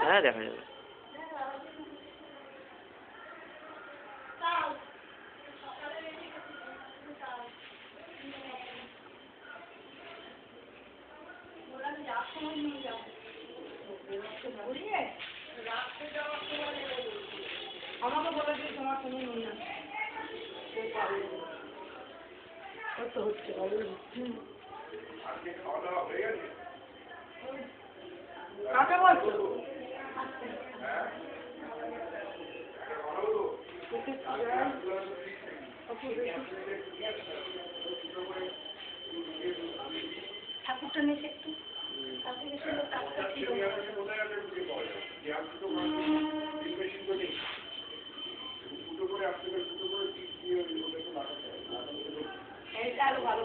হ্যাঁ দেখা যাবে। আমাকে বলে দিই তোমার সঙ্গে নিয়ে কত হচ্ছে কাকে বলছো ঠাকুরটা নিয়ে একটু ঠাকুরের সুন্দর টাকা ছিল এটা আরো ভালো